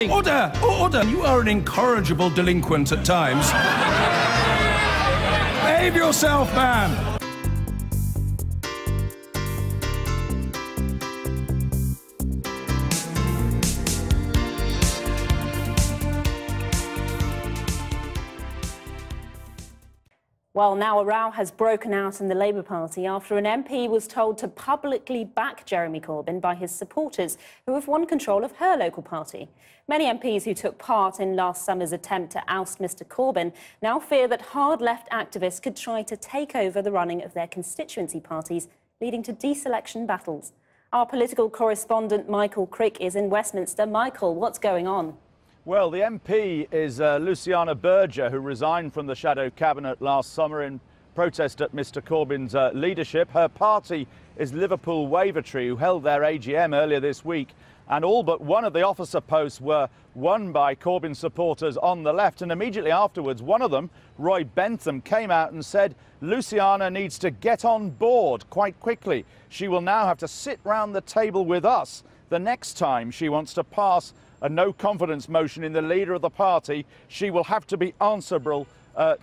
Order! Order! You are an incorrigible delinquent at times. Behave yourself, man! Well, now a row has broken out in the Labour Party after an MP was told to publicly back Jeremy Corbyn by his supporters, who have won control of her local party. Many MPs who took part in last summer's attempt to oust Mr Corbyn now fear that hard left activists could try to take over the running of their constituency parties, leading to deselection battles. Our political correspondent Michael Crick is in Westminster. Michael, what's going on? Well, the MP is Luciana Berger, who resigned from the shadow cabinet last summer in protest at Mr Corbyn's leadership. Her party is Liverpool Wavertree, who held their AGM earlier this week, and all but one of the officer posts were won by Corbyn supporters on the left. And immediately afterwards, one of them, Roy Bentham, came out and said Luciana needs to get on board quite quickly. She will now have to sit round the table with us the next time she wants to pass a no-confidence motion in the leader of the party. She will have to be answerable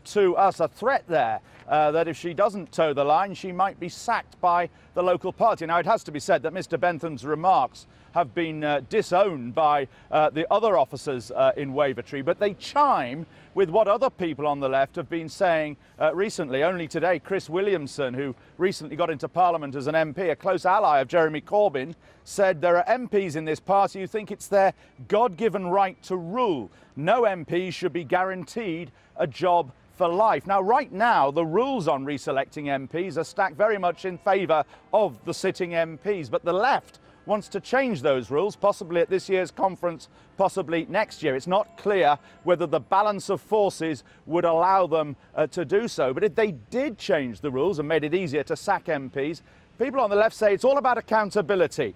to us. A threat there that if she doesn't toe the line, she might be sacked by the local party. Now, it has to be said that Mr Bentham's remarks have been disowned by the other officers in Wavertree, but they chime with what other people on the left have been saying recently. Only today, Chris Williamson, who recently got into Parliament as an MP, a close ally of Jeremy Corbyn, said there are MPs in this party who think it's their God-given right to rule. No MP should be guaranteed a job for life. Now, right now, the rules on reselecting MPs are stacked very much in favour of the sitting MPs, but the left wants to change those rules, possibly at this year's conference, possibly next year. It's not clear whether the balance of forces would allow them to do so. But if they did change the rules and made it easier to sack MPs, people on the left say it's all about accountability.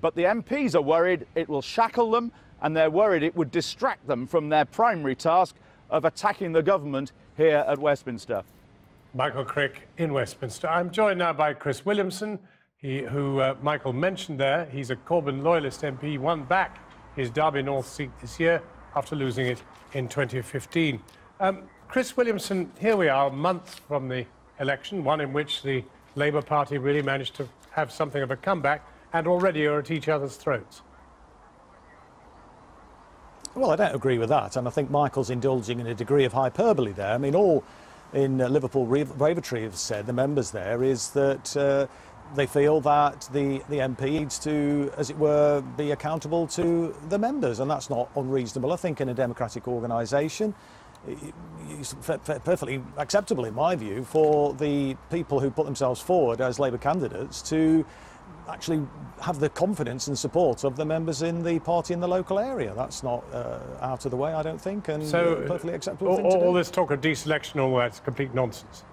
But the MPs are worried it will shackle them, and they're worried it would distract them from their primary task of attacking the government here at Westminster. Michael Crick in Westminster. I'm joined now by Chris Williamson, who Michael mentioned there. He's a Corbyn loyalist MP. He won back his Derby North seat this year after losing it in 2015. Chris Williamson, here we are, months from the election, one in which the Labour Party really managed to have something of a comeback, and already are at each other's throats. Well, I don't agree with that, and I think Michael's indulging in a degree of hyperbole there. I mean, all in Liverpool Wavertree have said, the members there, is that they feel that the MP needs to, as it were, be accountable to the members, and that's not unreasonable. I think in a democratic organisation, it's perfectly acceptable, in my view, for the people who put themselves forward as Labour candidates to actually have the confidence and support of the members in the party in the local area. That's not out of the way, I don't think, and so perfectly acceptable thing to do. All this talk of deselection, all that's complete nonsense.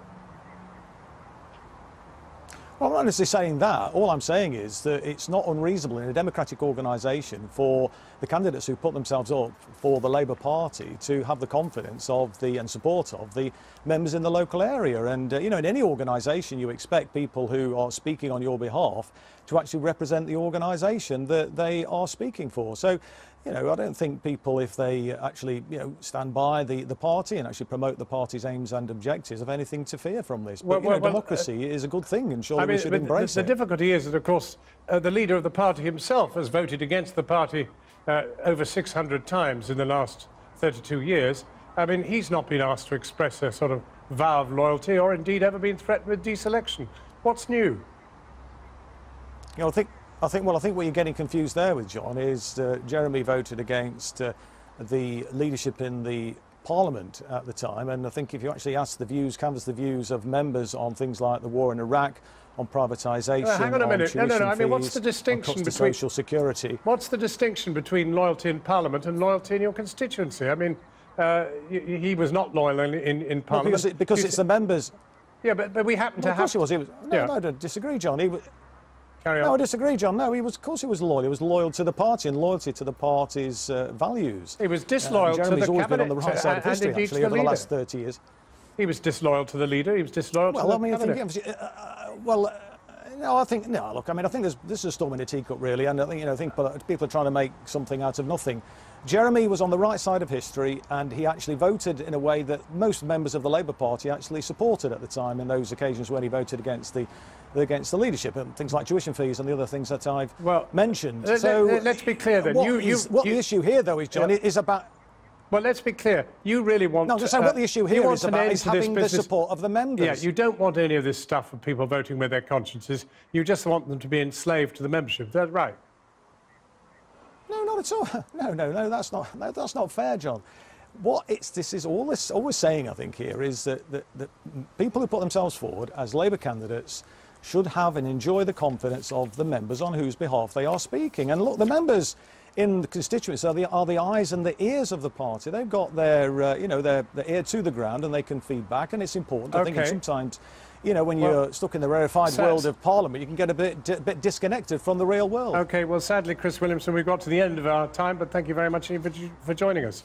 Well, I'm not necessarily saying that. All I'm saying is that it's not unreasonable in a democratic organisation for the candidates who put themselves up for the Labour Party to have the confidence of and support of the members in the local area. And, you know, in any organisation, you expect people who are speaking on your behalf to actually represent the organisation that they are speaking for. So, you know, I don't think people, if they actually, you know, stand by the party and actually promote the party's aims and objectives, have anything to fear from this. But, democracy is a good thing, and surely we should embrace it. The difficulty is that, of course, the leader of the party himself has voted against the party over 600 times in the last 32 years. I mean, he's not been asked to express a sort of vow of loyalty or indeed ever been threatened with deselection. What's new? You know, I think what you're getting confused there with, John, is Jeremy voted against the leadership in the Parliament at the time, and I think if you actually ask the views, canvass the views of members on things like the war in Iraq, on privatisation, hang on a minute. On no. I mean, what's fees, the distinction between social security? What's the distinction between loyalty in Parliament and loyalty in your constituency? I mean, he was not loyal in Parliament. Well, because it's the members. Yeah, but we happen to have. Of course he was. No, I don't disagree, John. He was. Carry on. No, I disagree, John. No, of course he was loyal. He was loyal to the party and loyalty to the party's values. He was disloyal to the cabinet always been on the right side of history, actually, over the last 30 years. He was disloyal to the leader. He was disloyal to the cabinet. Well, I mean, No, I think no. Look, I mean, I think this is a storm in a teacup, really, and I think people are trying to make something out of nothing. Jeremy was on the right side of history, and he actually voted in a way that most members of the Labour Party actually supported at the time. In those occasions when he voted against the leadership and things like tuition fees and the other things that I've mentioned. So let's be clear then. What the issue here, though, is, John, is about. Well, let's be clear. You really want... No, just saying what the issue here is about is having the support of the members. Yeah, you don't want any of this stuff of people voting with their consciences. You just want them to be enslaved to the membership. Is that right? No, not at all. No, that's not fair, John. This is all we're saying, I think, here is that people who put themselves forward as Labour candidates should have and enjoy the confidence of the members on whose behalf they are speaking. And look, the members in the constituency are the eyes and the ears of the party. They've got their ear to the ground, and they can feed back. And it's important. I think sometimes, when you're stuck in the rarefied world of Parliament, you can get a bit disconnected from the real world. OK, well, sadly, Chris Williamson, we've got to the end of our time, but thank you very much for joining us.